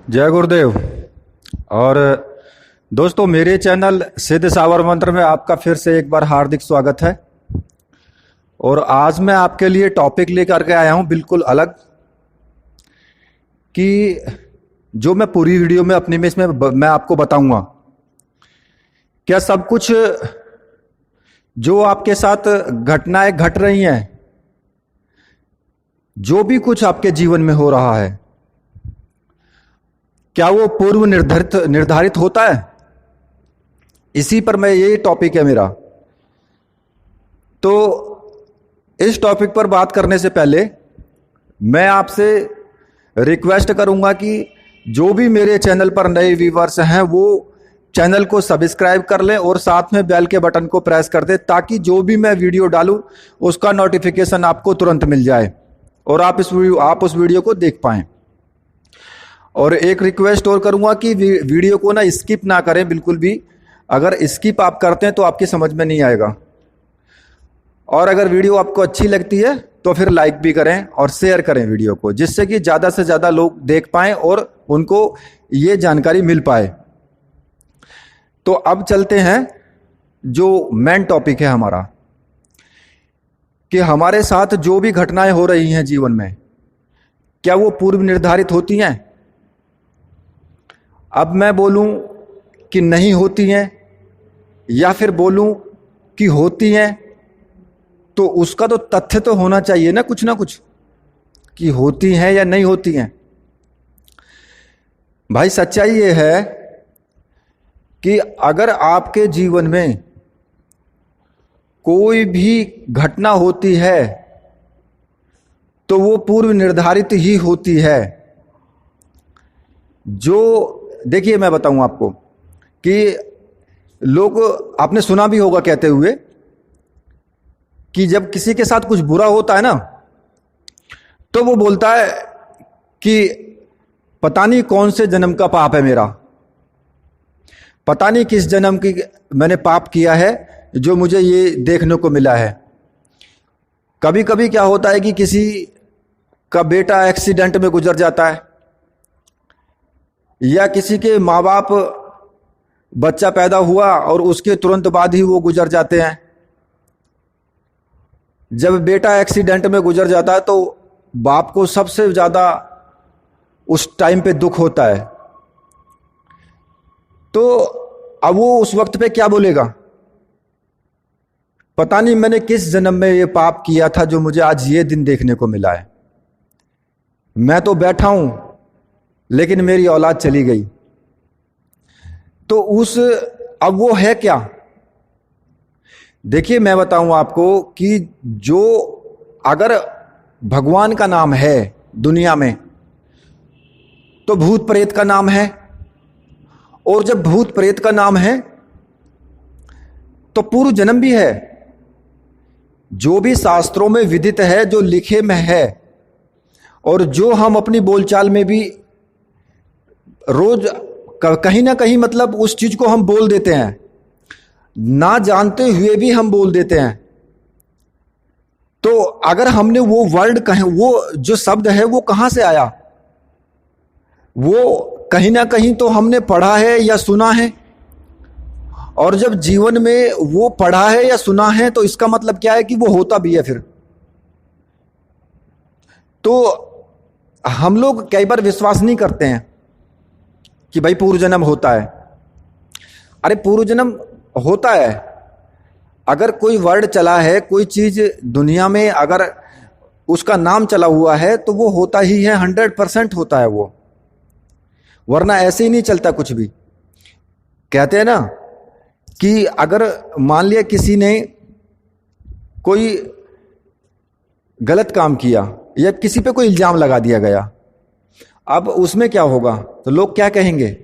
जय गुरुदेव। और दोस्तों, मेरे चैनल सिद्ध सावर मंत्र में आपका फिर से एक बार हार्दिक स्वागत है। और आज मैं आपके लिए टॉपिक लेकर के आया हूं बिल्कुल अलग, कि जो मैं पूरी वीडियो में अपनी में इसमें मैं आपको बताऊंगा। क्या सब कुछ जो आपके साथ घटनाएं घट रही हैं, जो भी कुछ आपके जीवन में हो रहा है, क्या वो पूर्व निर्धारित होता है? इसी पर मैं, यही टॉपिक है मेरा। तो इस टॉपिक पर बात करने से पहले मैं आपसे रिक्वेस्ट करूंगा कि जो भी मेरे चैनल पर नए व्यूवर्स हैं वो चैनल को सब्सक्राइब कर लें और साथ में बेल के बटन को प्रेस कर दें, ताकि जो भी मैं वीडियो डालूं उसका नोटिफिकेशन आपको तुरंत मिल जाए और आप उस वीडियो को देख पाएं। और एक रिक्वेस्ट और करूंगा कि वीडियो को ना स्किप ना करें बिल्कुल भी। अगर स्किप आप करते हैं तो आपकी समझ में नहीं आएगा। और अगर वीडियो आपको अच्छी लगती है तो फिर लाइक भी करें और शेयर करें वीडियो को, जिससे कि ज़्यादा से ज़्यादा लोग देख पाएं और उनको ये जानकारी मिल पाए। तो अब चलते हैं जो मेन टॉपिक है हमारा, कि हमारे साथ जो भी घटनाएं हो रही हैं जीवन में, क्या वो पूर्व निर्धारित होती हैं? अब मैं बोलूं कि नहीं होती हैं या फिर बोलूं कि होती हैं, तो उसका तो तथ्य तो होना चाहिए ना कुछ कि होती हैं या नहीं होती हैं। भाई सच्चाई ये है कि अगर आपके जीवन में कोई भी घटना होती है तो वो पूर्व निर्धारित ही होती है। जो देखिए, मैं बताऊं आपको कि लोग, आपने सुना भी होगा कहते हुए कि जब किसी के साथ कुछ बुरा होता है ना, तो वो बोलता है कि पता नहीं कौन से जन्म का पाप है मेरा, पता नहीं किस जन्म की मैंने पाप किया है जो मुझे ये देखने को मिला है। कभी कभी क्या होता है कि किसी का बेटा एक्सीडेंट में गुजर जाता है, या किसी के माँ बाप, बच्चा पैदा हुआ और उसके तुरंत बाद ही वो गुजर जाते हैं। जब बेटा एक्सीडेंट में गुजर जाता है तो बाप को सबसे ज्यादा उस टाइम पे दुख होता है। तो अब वो उस वक्त पे क्या बोलेगा? पता नहीं मैंने किस जन्म में ये पाप किया था जो मुझे आज ये दिन देखने को मिला है। मैं तो बैठा हूं लेकिन मेरी औलाद चली गई। तो अब वो है क्या? देखिए, मैं बताऊं आपको कि जो अगर भगवान का नाम है दुनिया में, तो भूत प्रेत का नाम है। और जब भूत प्रेत का नाम है तो पूर्व जन्म भी है। जो भी शास्त्रों में विदित है, जो लिखे में है, और जो हम अपनी बोलचाल में भी रोज कहीं ना कहीं, मतलब उस चीज को हम बोल देते हैं, ना जानते हुए भी हम बोल देते हैं। तो अगर हमने वो वर्ड कहे, वो जो शब्द है वो कहां से आया? वो कहीं ना कहीं तो हमने पढ़ा है या सुना है। और जब जीवन में वो पढ़ा है या सुना है तो इसका मतलब क्या है कि वो होता भी है फिर। तो हम लोग कई बार विश्वास नहीं करते हैं कि भाई पूर्व जन्म होता है। अरे पूर्व जन्म होता है। अगर कोई वर्ड चला है, कोई चीज दुनिया में अगर उसका नाम चला हुआ है तो वो होता ही है, 100% होता है वो, वरना ऐसे ही नहीं चलता कुछ भी। कहते हैं ना कि अगर मान लिया किसी ने कोई गलत काम किया या किसी पे कोई इल्जाम लगा दिया गया, अब उसमें क्या होगा? तो लोग क्या कहेंगे?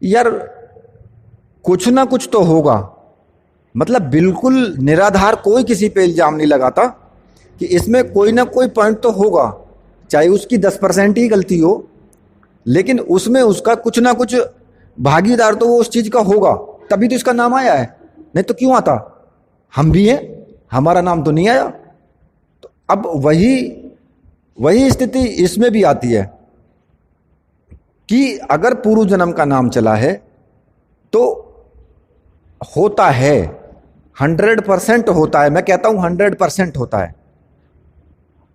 यार कुछ ना कुछ तो होगा। मतलब बिल्कुल निराधार कोई किसी पे इल्जाम नहीं लगाता कि इसमें कोई ना कोई पॉइंट तो होगा, चाहे उसकी 10% ही गलती हो, लेकिन उसमें उसका कुछ ना कुछ भागीदार तो वो उस चीज का होगा, तभी तो इसका नाम आया है। नहीं तो क्यों आता? हम भी हैं, हमारा नाम तो नहीं आया। तो अब वही स्थिति इसमें भी आती है। कि अगर पूर्व जन्म का नाम चला है तो होता है, 100% होता है। मैं कहता हूं 100% होता है।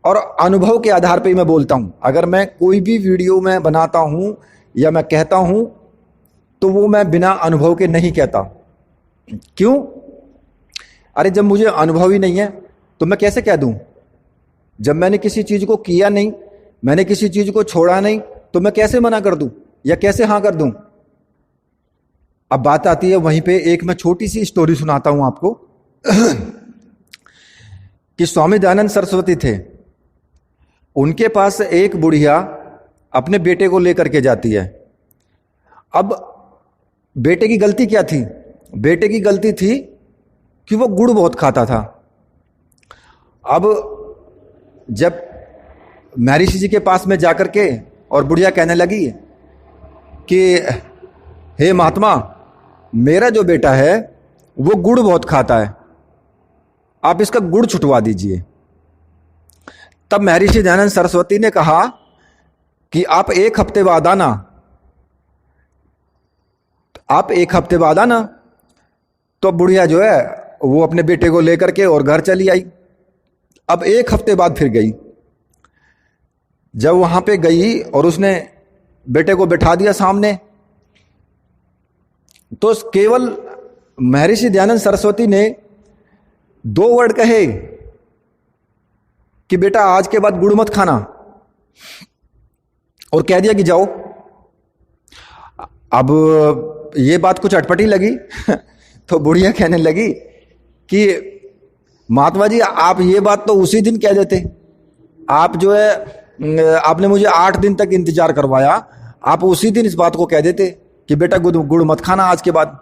और अनुभव के आधार पे मैं बोलता हूं, अगर मैं कोई भी वीडियो में बनाता हूं या मैं कहता हूं तो वो मैं बिना अनुभव के नहीं कहता। क्यों? अरे जब मुझे अनुभव ही नहीं है तो मैं कैसे कह दूं? जब मैंने किसी चीज को किया नहीं, मैंने किसी चीज को छोड़ा नहीं, तो मैं कैसे मना कर दूं या कैसे हां कर दूं? अब बात आती है वहीं पे, एक मैं छोटी सी स्टोरी सुनाता हूं आपको कि स्वामी दयानंद सरस्वती थे, उनके पास एक बुढ़िया अपने बेटे को लेकर के जाती है। अब बेटे की गलती क्या थी? बेटे की गलती थी कि वो गुड़ बहुत खाता था। अब जब महर्षि जी के पास में जाकर के और बुढ़िया कहने लगी कि हे महात्मा, मेरा जो बेटा है वो गुड़ बहुत खाता है, आप इसका गुड़ छुटवा दीजिए। तब महर्षि दयानंद सरस्वती ने कहा कि आप एक हफ्ते बाद आना, आप एक हफ्ते बाद आना। तो बुढ़िया जो है वो अपने बेटे को लेकर के और घर चली आई। अब एक हफ्ते बाद फिर गई। जब वहां पे गई और उसने बेटे को बिठा दिया सामने, तो केवल महर्षि दयानंद सरस्वती ने 2 वर्ड कहे कि बेटा आज के बाद गुड़ मत खाना, और कह दिया कि जाओ। अब ये बात कुछ अटपटी लगी तो बुढ़िया कहने लगी कि महात्मा जी, आप ये बात तो उसी दिन कह देते। आप जो है, आपने मुझे 8 दिन तक इंतजार करवाया, आप उसी दिन इस बात को कह देते कि बेटा गुड़ मत खाना आज के बाद।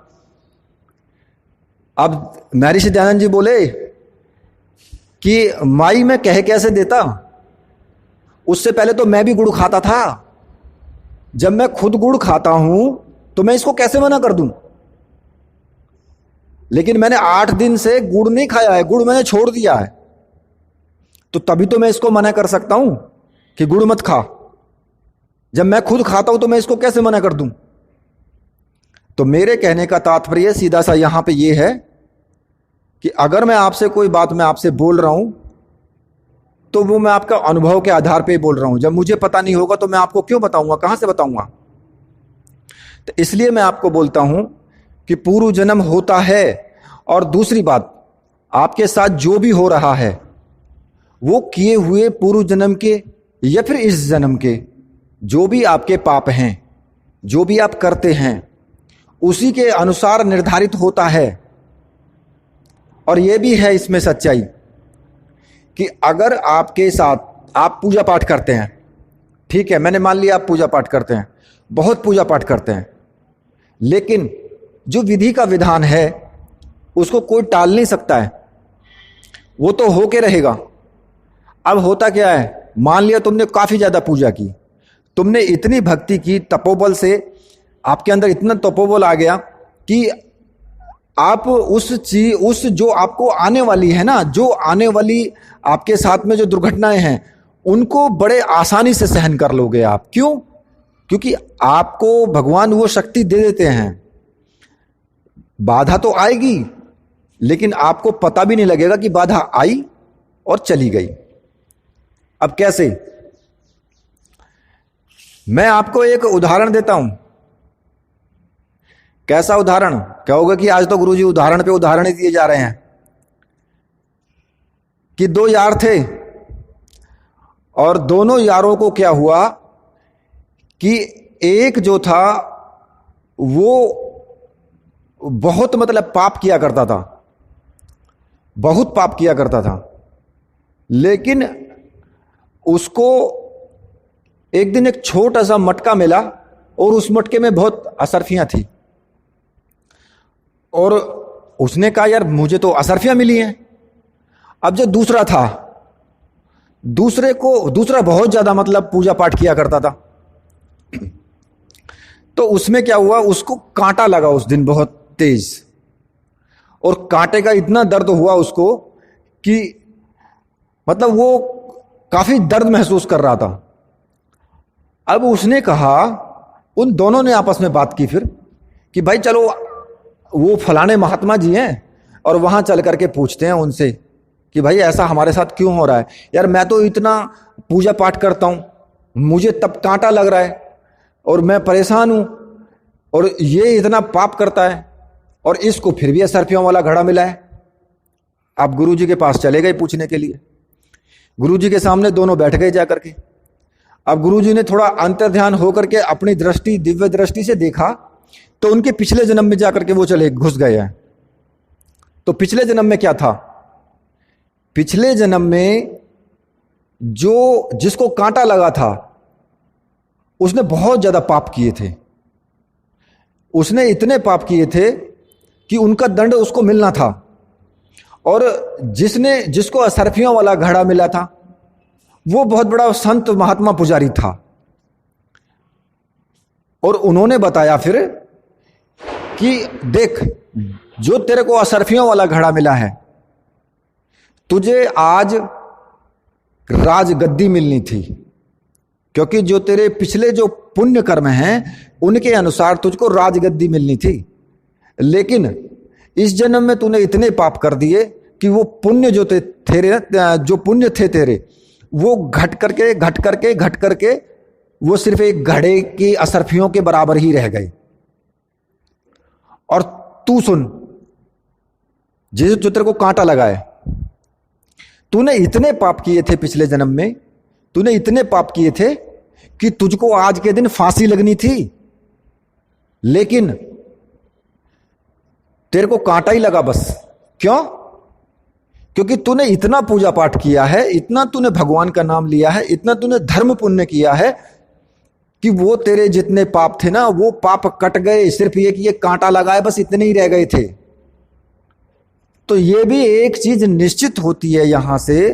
अब महर्षि दयानंद जी बोले कि माई मैं कह कैसे देता, उससे पहले तो मैं भी गुड़ खाता था। जब मैं खुद गुड़ खाता हूं तो मैं इसको कैसे मना कर दूं? लेकिन मैंने 8 दिन से गुड़ नहीं खाया है, गुड़ मैंने छोड़ दिया है, तो तभी तो मैं इसको मना कर सकता हूं कि गुड़ मत खा। जब मैं खुद खाता हूं तो मैं इसको कैसे मना कर दूं? तो मेरे कहने का तात्पर्य सीधा सा यहां पे ये है कि अगर मैं आपसे कोई बात मैं आपसे बोल रहा हूं तो वो मैं आपका अनुभव के आधार पे बोल रहा हूं। जब मुझे पता नहीं होगा तो मैं आपको क्यों बताऊंगा, कहां से बताऊंगा? तो इसलिए मैं आपको बोलता हूं कि पूर्व जन्म होता है। और दूसरी बात, आपके साथ जो भी हो रहा है वो किए हुए पूर्व जन्म के या फिर इस जन्म के जो भी आपके पाप हैं, जो भी आप करते हैं, उसी के अनुसार निर्धारित होता है। और यह भी है इसमें सच्चाई कि अगर आपके साथ आप पूजा पाठ करते हैं, ठीक है, मैंने मान लिया आप पूजा पाठ करते हैं, बहुत पूजा पाठ करते हैं, लेकिन जो विधि का विधान है उसको कोई टाल नहीं सकता है, वो तो होके रहेगा। अब होता क्या है, मान लिया तुमने काफी ज्यादा पूजा की, तुमने इतनी भक्ति की, तपोबल से आपके अंदर इतना तपोबल आ गया कि आप उस जो आपको आने वाली है ना, जो आने वाली आपके साथ में जो दुर्घटनाएं हैं उनको बड़े आसानी से सहन कर लोगे आप। क्यों? क्योंकि आपको भगवान वो शक्ति दे देते हैं। बाधा तो आएगी लेकिन आपको पता भी नहीं लगेगा कि बाधा आई और चली गई। अब कैसे? मैं आपको एक उदाहरण देता हूं। कैसा उदाहरण? कहोगे कि आज तो गुरुजी उदाहरण पे उदाहरण ही दिए जा रहे हैं। कि 2 यार थे और दोनों यारों को क्या हुआ कि एक जो था वो बहुत मतलब पाप किया करता था, बहुत पाप किया करता था, लेकिन उसको एक दिन एक छोटा सा मटका मिला और उस मटके में बहुत असरफियां थी। और उसने कहा यार मुझे तो असरफियां मिली हैं। अब जो दूसरा था, दूसरा बहुत ज्यादा मतलब पूजा पाठ किया करता था, तो उसमें क्या हुआ, उसको कांटा लगा उस दिन बहुत तेज, और कांटे का इतना दर्द हुआ उसको कि मतलब वो काफी दर्द महसूस कर रहा था। अब उसने कहा उन दोनों ने आपस में बात की फिर कि भाई चलो वो फलाने महात्मा जी हैं और वहां चल करके पूछते हैं उनसे कि भाई ऐसा हमारे साथ क्यों हो रहा है। यार मैं तो इतना पूजा पाठ करता हूं, मुझे तब कांटा लग रहा है और मैं परेशान हूं, और ये इतना पाप करता है और इसको फिर भी असरफियों वाला घड़ा मिला है। आप गुरु जी के पास चले गए पूछने के लिए। गुरु जी के सामने दोनों बैठ गए जाकर के। अब गुरु जी ने थोड़ा अंतर्ध्यान होकर के अपनी दृष्टि, दिव्य दृष्टि से देखा तो उनके पिछले जन्म में जाकर के वो चले घुस गए हैं। तो पिछले जन्म में क्या था? पिछले जन्म में जो जिसको कांटा लगा था उसने बहुत ज्यादा पाप किए थे। उसने इतने पाप किए थे कि उनका दंड उसको मिलना था। और जिसको असरफियों वाला घड़ा मिला था वो बहुत बड़ा संत महात्मा पुजारी था। और उन्होंने बताया फिर कि देख, जो तेरे को असरफियों वाला घड़ा मिला है, तुझे आज राजगद्दी मिलनी थी, क्योंकि जो तेरे पिछले जो पुण्य कर्म हैं उनके अनुसार तुझको राजगद्दी मिलनी थी। लेकिन इस जन्म में तूने इतने पाप कर दिए कि वो पुण्य जो पुण्य थे तेरे, वो घट करके वो सिर्फ एक घड़े की असरफियों के बराबर ही रह गए। और तू सुन, जो तेरे को कांटा लगा है, तूने इतने पाप किए थे पिछले जन्म में, तूने इतने पाप किए थे कि तुझको आज के दिन फांसी लगनी थी, लेकिन तेरे को कांटा ही लगा बस। क्यों? क्योंकि तूने इतना पूजा पाठ किया है, इतना तूने भगवान का नाम लिया है, इतना तूने धर्म पुण्य किया है कि वो तेरे जितने पाप थे ना, वो पाप कट गए। सिर्फ ये कि ये कांटा लगाए बस इतने ही रह गए थे। तो ये भी एक चीज निश्चित होती है यहां से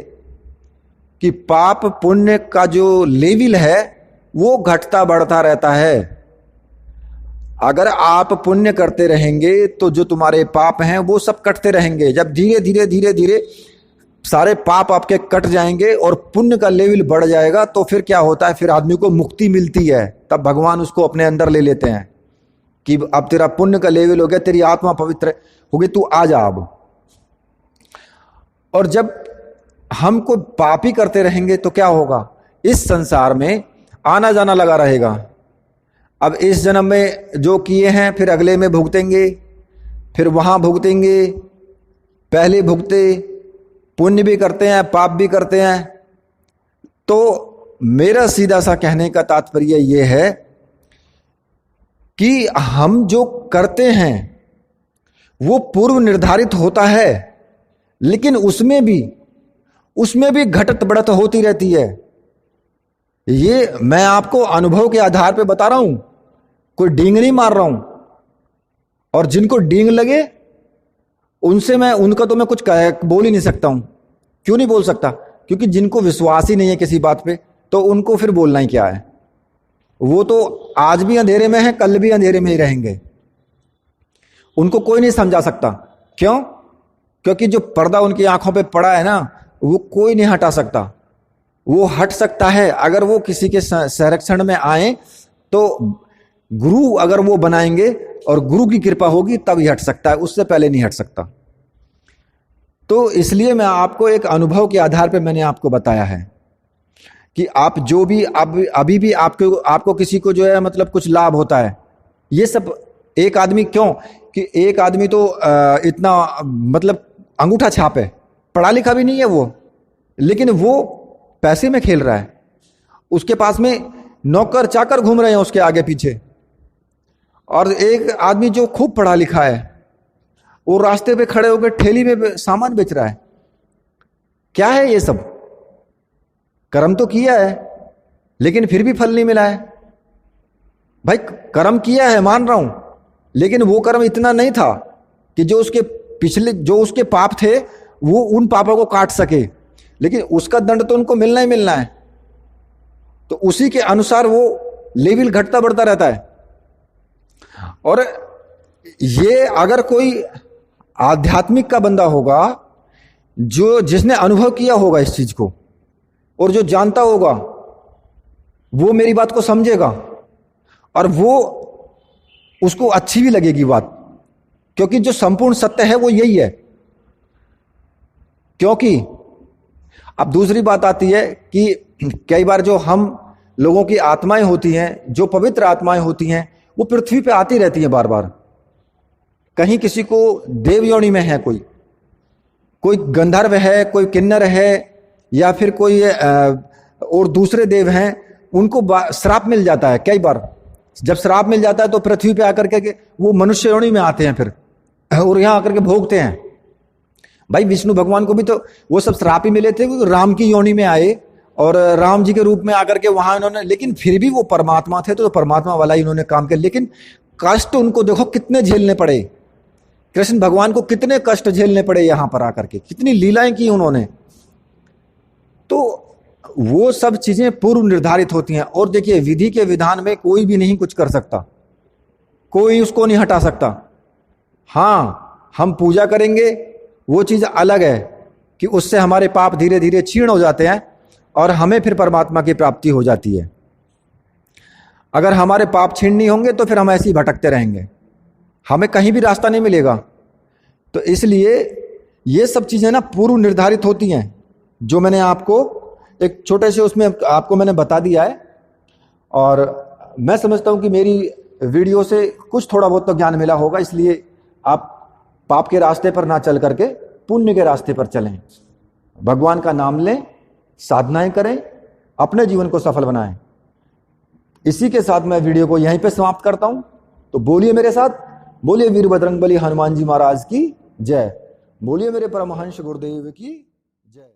कि पाप पुण्य का जो लेवल है वो घटता बढ़ता रहता है। अगर आप पुण्य करते रहेंगे तो जो तुम्हारे पाप हैं वो सब कटते रहेंगे। जब धीरे धीरे धीरे धीरे सारे पाप आपके कट जाएंगे और पुण्य का लेवल बढ़ जाएगा, तो फिर क्या होता है, फिर आदमी को मुक्ति मिलती है। तब भगवान उसको अपने अंदर ले लेते हैं कि अब तेरा पुण्य का लेवल हो गया, तेरी आत्मा पवित्र हो गई, तू आ जा अब। और जब हमको पापी करते रहेंगे तो क्या होगा, इस संसार में आना जाना लगा रहेगा। अब इस जन्म में जो किए हैं फिर अगले में भुगतेंगे, फिर वहां भुगतेंगे, पहले भुगते, पुण्य भी करते हैं पाप भी करते हैं। तो मेरा सीधा सा कहने का तात्पर्य यह है कि हम जो करते हैं वो पूर्व निर्धारित होता है, लेकिन उसमें भी घटत बढ़त होती रहती है। ये मैं आपको अनुभव के आधार पे बता रहा हूं, कोई डींग नहीं मार रहा हूं। और जिनको डींग लगे उनका तो मैं कुछ बोल ही नहीं सकता हूं। क्यों नहीं बोल सकता? क्योंकि जिनको विश्वास ही नहीं है किसी बात पे, तो उनको फिर बोलना ही क्या है। वो तो आज भी अंधेरे में है, कल भी अंधेरे में ही रहेंगे। उनको कोई नहीं समझा सकता। क्यों? क्योंकि जो पर्दा उनकी आंखों पे पड़ा है ना, वो कोई नहीं हटा सकता। वो हट सकता है अगर वो किसी के संरक्षण में आए, तो गुरु अगर वो बनाएंगे और गुरु की कृपा होगी तब ही हट सकता है, उससे पहले नहीं हट सकता। तो इसलिए मैं आपको एक अनुभव के आधार पर मैंने आपको बताया है कि आप जो भी अभी भी आपको किसी को जो है मतलब कुछ लाभ होता है, ये सब एक आदमी, क्यों कि एक आदमी तो इतना मतलब अंगूठा छाप है, पढ़ा लिखा भी नहीं है वो, लेकिन वो पैसे में खेल रहा है। उसके पास में नौकर चाकर घूम रहे हैं उसके आगे पीछे। और एक आदमी जो खूब पढ़ा लिखा है, वो रास्ते पे खड़े होकर ठेली में सामान बेच रहा है। क्या है ये सब? कर्म तो किया है लेकिन फिर भी फल नहीं मिला है। भाई कर्म किया है मान रहा हूं, लेकिन वो कर्म इतना नहीं था कि जो उसके पाप थे वो उन पापों को काट सके, लेकिन उसका दंड तो उनको मिलना ही मिलना है। तो उसी के अनुसार वो लेवल घटता बढ़ता रहता है। और ये अगर कोई आध्यात्मिक का बंदा होगा, जिसने अनुभव किया होगा इस चीज को और जो जानता होगा, वो मेरी बात को समझेगा और वो उसको अच्छी भी लगेगी बात, क्योंकि जो संपूर्ण सत्य है वो यही है। क्योंकि अब दूसरी बात आती है कि कई बार जो हम लोगों की आत्माएं होती हैं, जो पवित्र आत्माएं होती हैं, वो पृथ्वी पे आती रहती हैं बार बार। कहीं किसी को देव योनि में है, कोई गंधर्व है, कोई किन्नर है, या फिर कोई और दूसरे देव हैं, उनको श्राप मिल जाता है। कई बार जब श्राप मिल जाता है तो पृथ्वी पे आकर के वो मनुष्य योनि में आते हैं फिर, और यहां आकर के भोगते हैं। भाई विष्णु भगवान को भी तो वो सब श्राप ही मिले थे, राम की योनि में आए और राम जी के रूप में आकर के वहां इन्होंने, लेकिन फिर भी वो परमात्मा थे तो परमात्मा वाला ही इन्होंने काम किया। लेकिन कष्ट उनको देखो कितने झेलने पड़े, कृष्ण भगवान को कितने कष्ट झेलने पड़े यहां पर आकर के, कितनी लीलाएं की उन्होंने। तो वो सब चीजें पूर्व निर्धारित होती हैं। और देखिए, विधि के विधान में कोई भी नहीं कुछ कर सकता, कोई उसको नहीं हटा सकता। हाँ, हम पूजा करेंगे, वो चीज अलग है कि उससे हमारे पाप धीरे धीरे क्षीण हो जाते हैं और हमें फिर परमात्मा की प्राप्ति हो जाती है। अगर हमारे पाप क्षीण नहीं होंगे तो फिर हम ऐसे ही भटकते रहेंगे, हमें कहीं भी रास्ता नहीं मिलेगा। तो इसलिए ये सब चीजें ना पूर्व निर्धारित होती हैं, जो मैंने आपको एक छोटे से उसमें आपको मैंने बता दिया है। और मैं समझता हूं कि मेरी वीडियो से कुछ थोड़ा बहुत तो ज्ञान मिला होगा, इसलिए आप पाप के रास्ते पर ना चल करके पुण्य के रास्ते पर चलें, भगवान का नाम लें, साधनाएं करें, अपने जीवन को सफल बनाएं। इसी के साथ मैं वीडियो को यहीं पे समाप्त करता हूं। तो बोलिए मेरे साथ, बोलिए वीर बजरंगबली हनुमान जी महाराज की जय, बोलिए मेरे परमहंस गुरुदेव की जय।